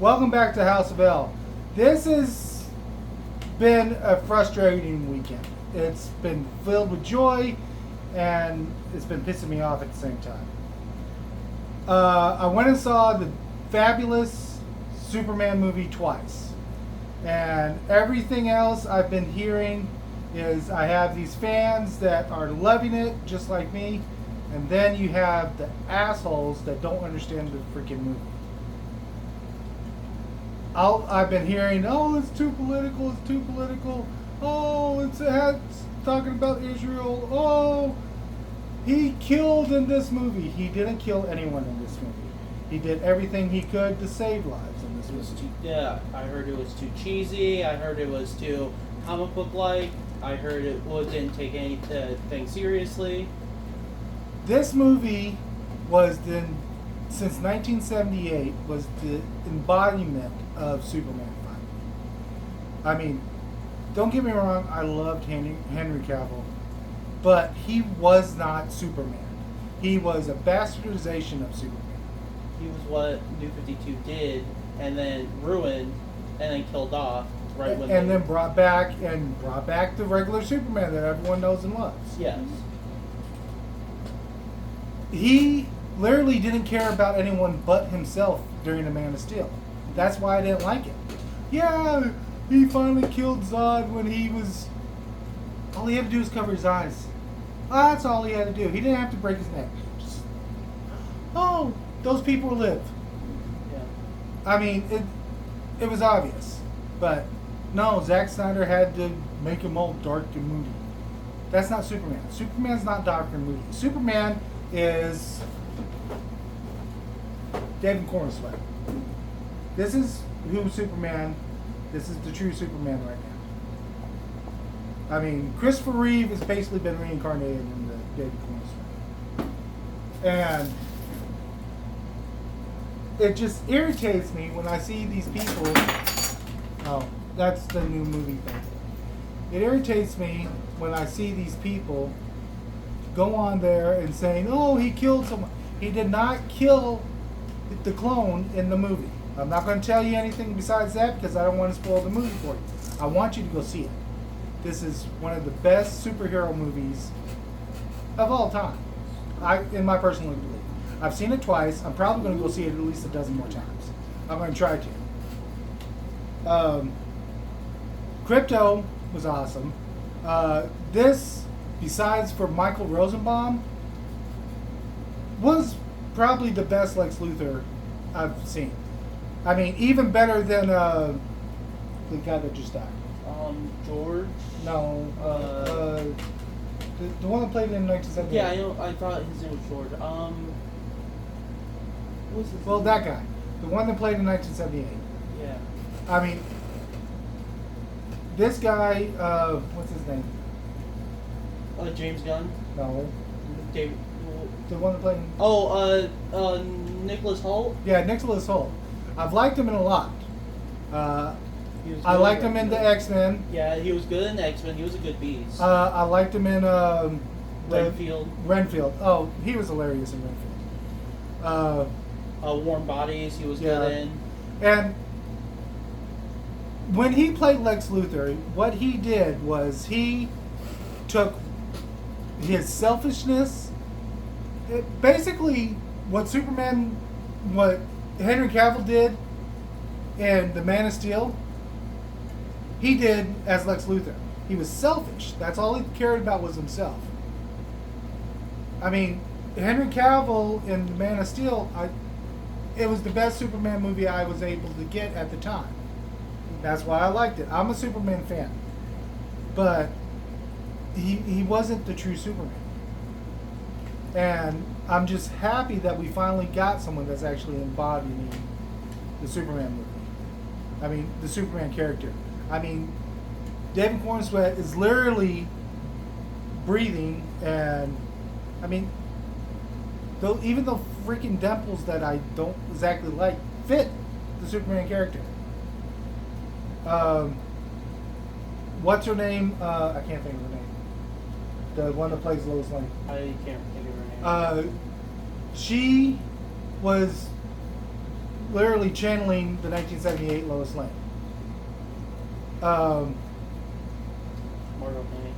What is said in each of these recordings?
Welcome back to House of L. This has been a frustrating weekend. It's been filled with joy, and it's been pissing me off at the same time. I went and saw the fabulous Superman movie twice, and everything else I've been hearing is I have these fans that are loving it just like me, and then you have the assholes that don't understand the freaking movie. I've been hearing, oh, it's too political, it's too political. Oh, it's talking about Israel. Oh, he killed in this movie. He didn't kill anyone in this movie. He did everything he could to save lives in this movie. Yeah, I heard it was too cheesy. I heard it was too comic book like. I heard it didn't take anything seriously. This movie was since 1978 was the embodiment of Superman finally. I mean, don't get me wrong, I loved Henry Cavill, but he was not Superman. He was a bastardization of Superman. He was what New 52 did, and then ruined, and then killed off right when. And then brought back the regular Superman that everyone knows and loves. Yes. He literally didn't care about anyone but himself during The Man of Steel. That's why I didn't like it. Yeah, he finally killed Zod when all he had to do was cover his eyes. That's all he had to do. He didn't have to break his neck. Oh, those people live. Yeah. I mean, it was obvious. But no, Zack Snyder had to make him all dark and moody. That's not Superman. Superman's not dark and moody. Superman is David Cornsweat. This is this is the true Superman right now. I mean, Christopher Reeve has basically been reincarnated in the David Cornsweat. And it just irritates me when I see these people. Oh, that's the new movie thing. It irritates me when I see these people go on there and saying, oh, he killed someone. He did not kill the clone in the movie. I'm not going to tell you anything besides that because I don't want to spoil the movie for you. I want you to go see it. This is one of the best superhero movies of all time, in my personal belief. I've seen it twice. I'm probably going to go see it at least a dozen more times. I'm going to try to. Crypto was awesome. This, besides for Michael Rosenbaum, was probably the best Lex Luthor I've seen. I mean, even better than the guy that just died. George? No. The one that played in 1978. Yeah, I know. I thought his name was George. What was his name? Well, that guy. The one that played in 1978. Yeah. I mean, this guy, what's his name? James Gunn? No. David. The one that played in... Nicholas Hoult? Yeah, Nicholas Hoult. I've liked him in a lot. I liked him in the X-Men. Yeah, he was good in the X-Men. He was a good Beast. I liked him in Renfield. Oh, he was hilarious in Renfield. Warm Bodies, he was good in. And when he played Lex Luthor, what he did was he took his selfishness, basically what Henry Cavill did in The Man of Steel, he did as Lex Luthor. He was selfish. That's all he cared about was himself. I mean, Henry Cavill in The Man of Steel, it was the best Superman movie I was able to get at the time. That's why I liked it. I'm a Superman fan. But he wasn't the true Superman. And I'm just happy that we finally got someone that's actually embodying the Superman movie. I mean, the Superman character. I mean, David Cornsweat is literally breathing, and I mean, even the freaking dimples that I don't exactly like fit the Superman character. What's her name? I can't think of her name. The one that plays Lois Lane. I can't think of her name. She was literally channeling the 1978 Lois Lane. Margot Penny.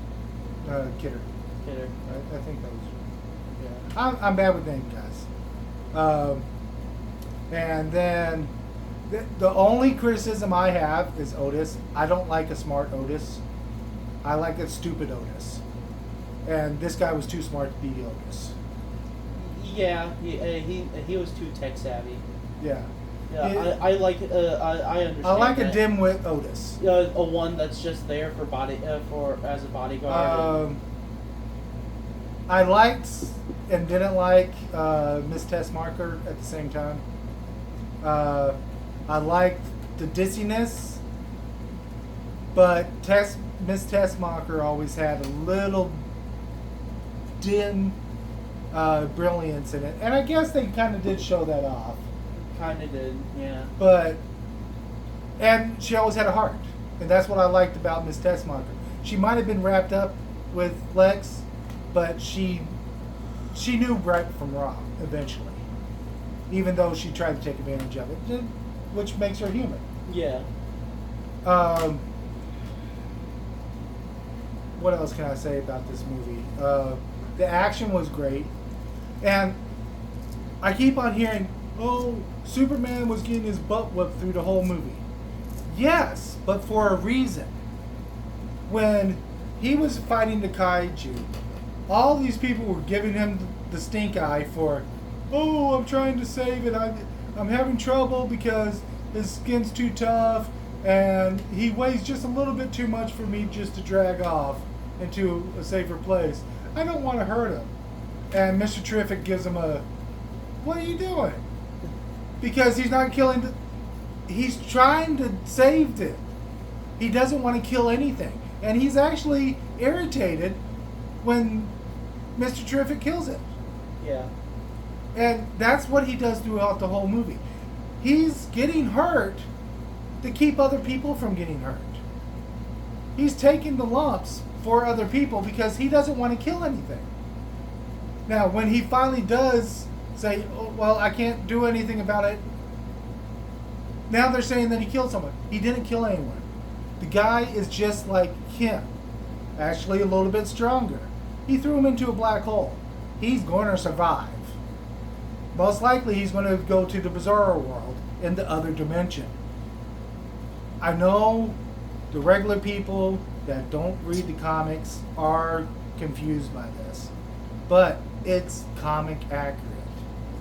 Kidder. Kidder. I think that was. Yeah. I'm bad with names, guys. And then the only criticism I have is Otis. I don't like a smart Otis. I like a stupid Otis. And this guy was too smart to be Otis. Yeah, he was too tech savvy. Yeah. Yeah, I like I understand. I like a that. dimwit Otis. A one that's just there for as a bodyguard. I liked and didn't like Miss Tessmacher at the same time. I liked the dissiness, but Miss Tessmacher always had a little dim brilliance in it, and I guess they kind of did show that off. Kind of did, yeah. And she always had a heart, and that's what I liked about Miss Tessmacher. She might have been wrapped up with Lex, but she knew right from wrong eventually, even though she tried to take advantage of it, which makes her human. Yeah. What else can I say about this movie? The action was great, and I keep on hearing, oh, Superman was getting his butt whipped through the whole movie. Yes, but for a reason. When he was fighting the kaiju, all these people were giving him the stink eye for, oh, I'm trying to save it. I'm having trouble because his skin's too tough and he weighs just a little bit too much for me just to drag off into a safer place. I don't want to hurt him. And Mr. Terrific gives him a, what are you doing? Because he's not killing he's trying to save it. He doesn't want to kill anything. And he's actually irritated when Mr. Terrific kills it. Yeah. And that's what he does throughout the whole movie. He's getting hurt to keep other people from getting hurt. He's taking the lumps for other people because he doesn't want to kill anything. Now, when he finally does say, oh, well, I can't do anything about it, now they're saying that he killed someone. He didn't kill anyone. The guy is just like him, actually a little bit stronger. He threw him into a black hole. He's going to survive. Most likely he's going to go to the Bizarro world in the other dimension. I know the regular people that don't read the comics are confused by this, but it's comic accurate.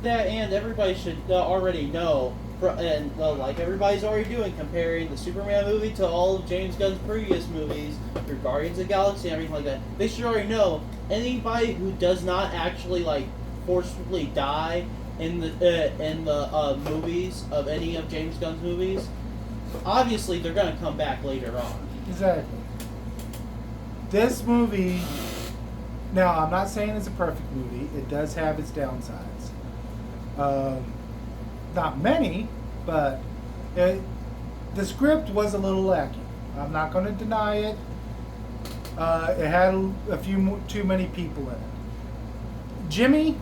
That, and everybody should already know, and like everybody's already doing, comparing the Superman movie to all of James Gunn's previous movies, your Guardians of the Galaxy and everything like that. They should already know anybody who does not actually like forcefully die in the movies of any of James Gunn's movies, obviously they're going to come back later on. Exactly. This movie, now I'm not saying it's a perfect movie. It does have its downsides. Not many, but the script was a little lacking. I'm not going to deny it. It had a few too many people in it. Jimmy,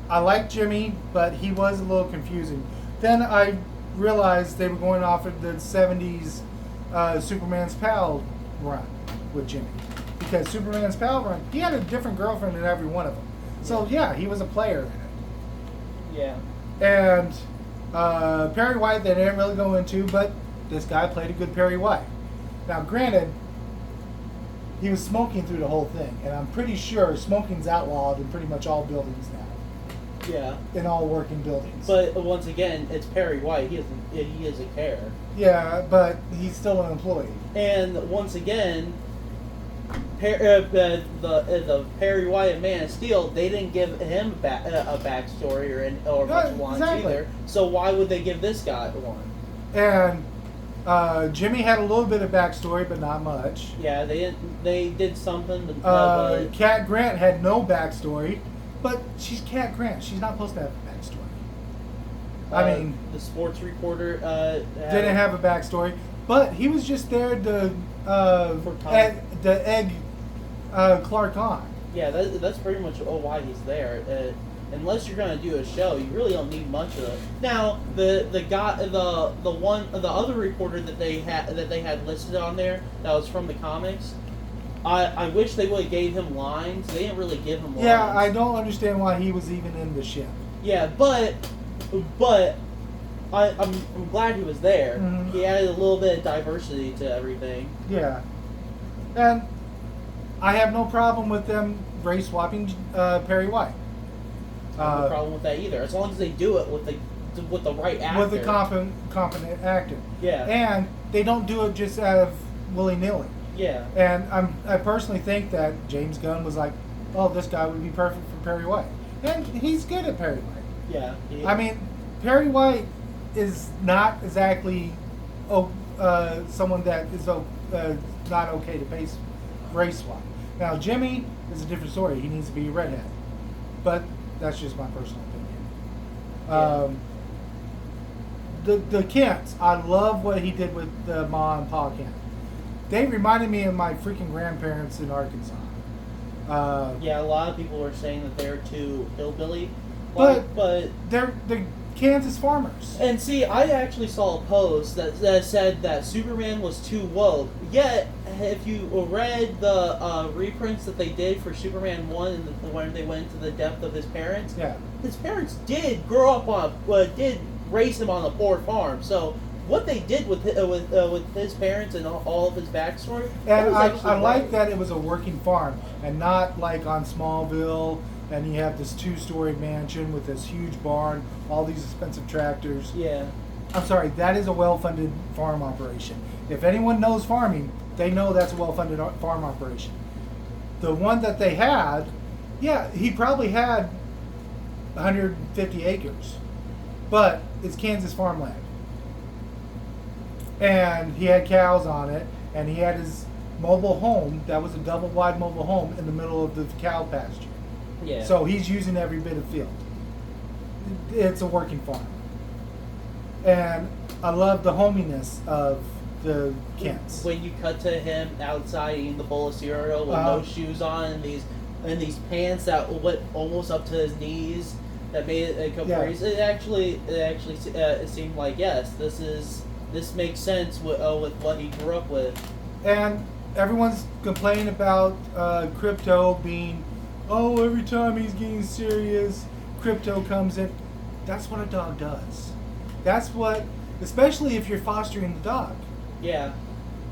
I like Jimmy, but he was a little confusing. Then I realized they were going off of the 70s Superman's Pal run with Jimmy. Because Superman's Pal run, he had a different girlfriend in every one of them. So yeah, he was a player in it. Yeah. And Perry White they didn't really go into, but this guy played a good Perry White. Now granted, he was smoking through the whole thing, and I'm pretty sure smoking's outlawed in pretty much all buildings now. Yeah. In all working buildings. But once again, it's Perry White. He doesn't care. Yeah, but he's still an employee. And once again, the Perry White and Man of Steel, they didn't give him a backstory or much lines either. So why would they give this guy one? And Jimmy had a little bit of backstory, but not much. Yeah, they did something. But Cat Grant had no backstory, but she's Cat Grant. She's not supposed to have a backstory. I mean, the sports reporter didn't have a backstory, but he was just there to egg Clark on. Yeah, that's pretty much why he's there. unless you're gonna do a show, you really don't need much of it. Now, the other reporter that they had listed on there that was from the comics, I wish they would have gave him lines. They didn't really give him lines. Yeah, I don't understand why he was even in the ship. Yeah, but I'm glad he was there. Mhm. He added a little bit of diversity to everything. Yeah. And I have no problem with them race swapping Perry White. I have no problem with that either, as long as they do it with the right actor. With a competent actor. Yeah. And they don't do it just out of willy-nilly. Yeah. And I personally think that James Gunn was like, oh, this guy would be perfect for Perry White. And he's good at Perry White. Yeah. I mean, Perry White is not exactly someone that is not okay to race swap. Now, Jimmy is a different story. He needs to be a redhead. But that's just my personal opinion. The Kents, I love what he did with the Ma and Pa Kent. They reminded me of my freaking grandparents in Arkansas. Yeah, a lot of people were saying that they're too hillbilly. But they're Kansas farmers. And see, I actually saw a post that said that Superman was too woke. Yet, if you read the reprints that they did for Superman 1 and when they went into the depth of his parents, his parents did grow up did raise him on a poor farm. So what they did with his parents and all of his backstory, and I like that it was a working farm and not like on Smallville. And you have this 2-story mansion with this huge barn, all these expensive tractors. Yeah. I'm sorry, that is a well-funded farm operation. If anyone knows farming, they know that's a well-funded farm operation. The one that they had, yeah, he probably had 150 acres, but it's Kansas farmland. And he had cows on it, and he had his mobile home, that was a double-wide mobile home in the middle of the cow pasture. Yeah. So he's using every bit of field. It's a working farm. And I love the hominess of the Kents. When you cut to him outside eating the bowl of cereal with no shoes on and these pants that went almost up to his knees, that made it a caprice. Yeah. It seemed like, yes, this makes sense with what he grew up with. And everyone's complaining about Crypto being, oh, every time he's getting serious, Crypto comes in. That's what a dog does. That's what, especially if you're fostering the dog. Yeah.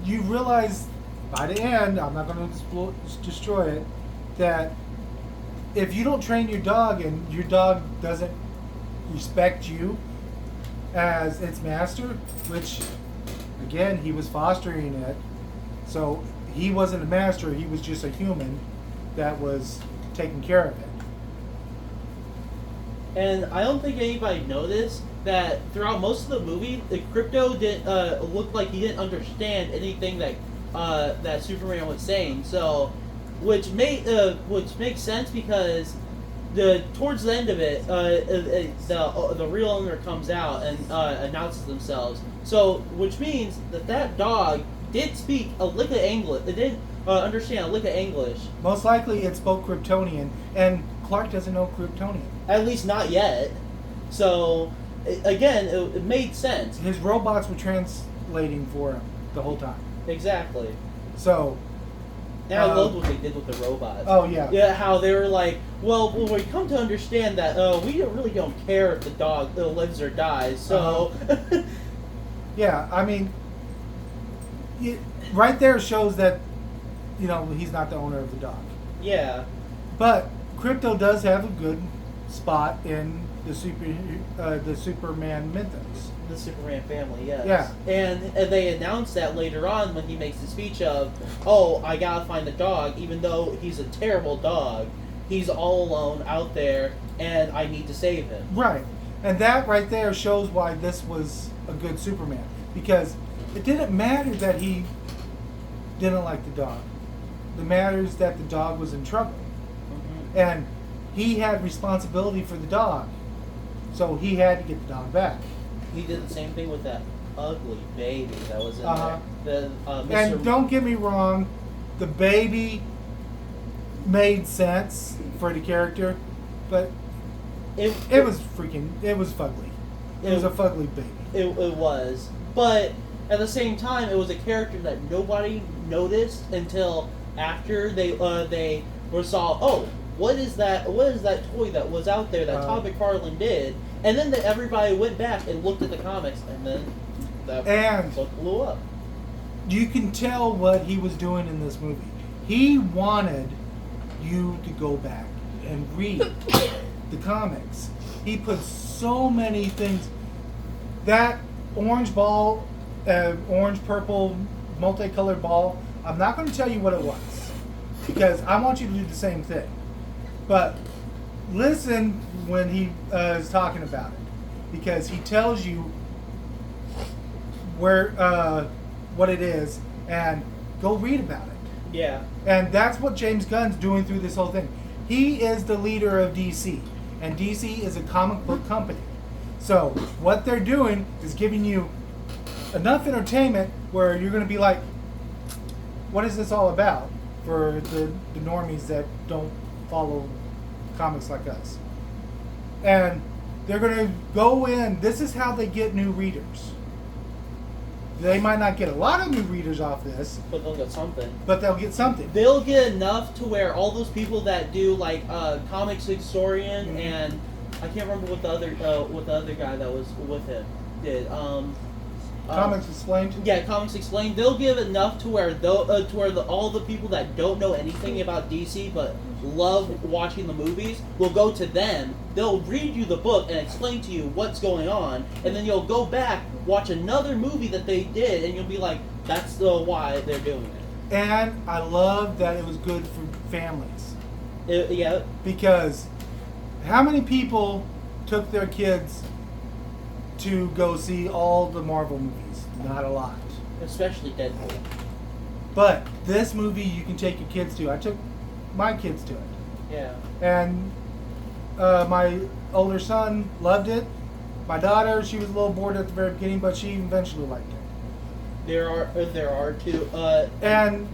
You realize by the end, I'm not going to destroy it, that if you don't train your dog and your dog doesn't respect you as its master, which, again, he was fostering it, so he wasn't a master, he was just a human that was taking care of it. And I don't think anybody noticed that throughout most of the movie, the Crypto didn't look like he didn't understand anything that Superman was saying. So, which makes sense because towards the end of it, the real owner comes out and announces themselves. So, which means that dog did speak a lick of English. It did understand a lick of English. Most likely it spoke Kryptonian, and Clark doesn't know Kryptonian. At least not yet. So, again, it made sense. His robots were translating for him the whole time. Exactly. So... And I loved what they did with the robots. Oh, yeah. Yeah, how they were like, well, when we come to understand that we really don't care if the dog lives or dies, so... Yeah, I mean, right there shows that, he's not the owner of the dog. Yeah. But Crypto does have a good spot in the Superman mythos. The Superman family, yes. Yeah. And they announced that later on when he makes the speech of, oh, I gotta find the dog, even though he's a terrible dog. He's all alone out there, and I need to save him. Right. And that right there shows why this was a good Superman. Because it didn't matter that he didn't like the dog. It matters that the dog was in trouble. Mm-hmm. And he had responsibility for the dog. So he had to get the dog back. He did the same thing with that ugly baby that was in there. And don't get me wrong, the baby made sense for the character, but It was fugly. It was a fugly baby. It was, but at the same time, it was a character that nobody noticed until after they saw. Oh, what is that? What is that toy that was out there that Todd McFarlane did? And then everybody went back and looked at the comics, and then that book blew up. You can tell what he was doing in this movie. He wanted you to go back and read the comics. He put so many things. That orange ball, orange purple multicolored ball, I'm not going to tell you what it was because I want you to do the same thing. But listen when he is talking about it because he tells you where what it is and go read about it. Yeah. And that's what James Gunn's doing through this whole thing. He is the leader of DC, and DC is a comic book company. So what they're doing is giving you enough entertainment where you're going to be like, what is this all about for the normies that don't follow comics like us? And they're going to go in. This is how they get new readers. They might not get a lot of new readers off this, but they'll get something. But they'll get something. They'll get enough to where all those people that do like comics historian and I can't remember what the other guy that was with him did. Comics Explained. Yeah, Comics Explained. They'll give enough to where all the people that don't know anything about DC but love watching the movies will go to them. They'll read you the book and explain to you what's going on, and then you'll go back, watch another movie that they did, and you'll be like, that's why they're doing it. And I love that it was good for families. Yeah. Because how many people took their kids to go see all the Marvel movies? Not a lot. Especially Deadpool. But this movie you can take your kids to. I took my kids to it. Yeah. And my older son loved it. My daughter, she was a little bored at the very beginning, but she eventually liked it. There are two. And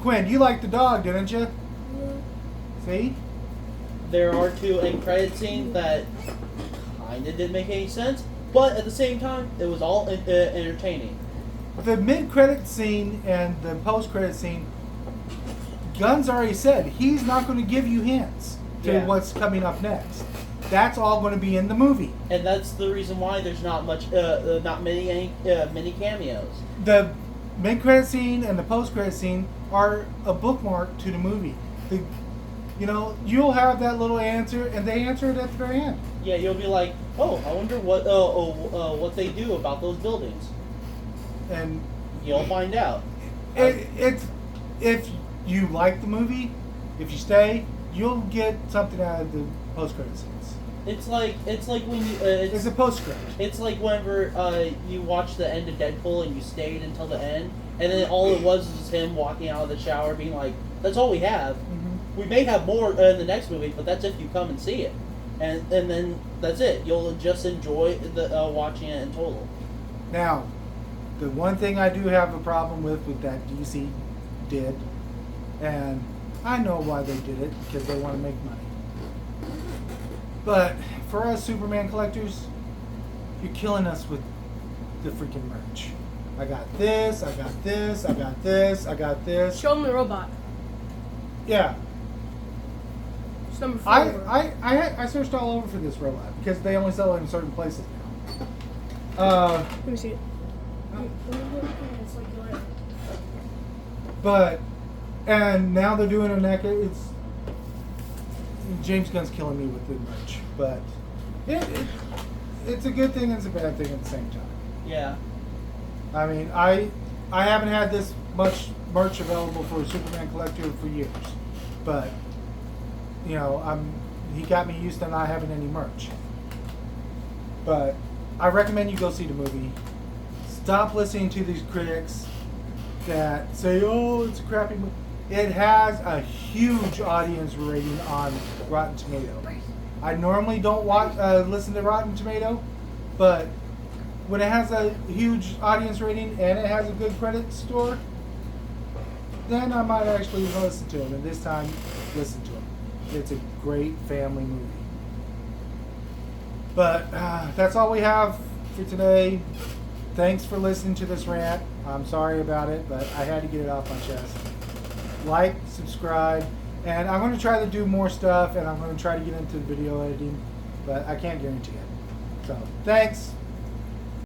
Quinn, you liked the dog, didn't you? Yeah. See? There are two end credit scenes that kind of didn't make any sense, but at the same time, it was all entertaining. The mid-credit scene and the post-credit scene, Gunn's already said he's not going to give you hints to what's coming up next. That's all going to be in the movie. And that's the reason why there's not many cameos. The mid-credit scene and the post-credit scene are a bookmark to the movie. You'll have that little answer, and they answer it at the very end. Yeah, you'll be like, oh, I wonder what they do about those buildings. And you'll find out. It's if you like the movie, if you stay, you'll get something out of the post-credit scenes. It's like when you. It's a post-credit. It's like whenever you watch the end of Deadpool and you stayed until the end, and then all it was him walking out of the shower, being like, "That's all we have. Mm-hmm. We may have more in the next movie, but that's if you come and see it." And then that's it. You'll just enjoy the watching it in total. Now, the one thing I do have a problem with that DC did, and I know why they did it, because they want to make money. But for us Superman collectors, you're killing us with the freaking merch. I got this, I got this, I got this, I got this. Show them the robot. Yeah. It's number 4. I searched all over for this robot, because they only sell it in certain places now. Let me see it. It's like right. But, and now they're doing a neck. It's James Gunn's killing me with the merch, but it's a good thing and it's a bad thing at the same time. Yeah. I mean, I haven't had this much merch available for a Superman collector for years, but he got me used to not having any merch. But I recommend you go see the movie. Stop listening to these critics that say, "Oh, it's a crappy movie." It has a huge audience rating on Rotten Tomato. I normally don't listen to Rotten Tomato, but when it has a huge audience rating and it has a good credit score, then I might actually listen to it. And this time, listen to it. It's a great family movie. But that's all we have for today. Thanks for listening to this rant. I'm sorry about it, but I had to get it off my chest. Like, subscribe, and I'm going to try to do more stuff, and I'm going to try to get into video editing, but I can't guarantee it. So, thanks.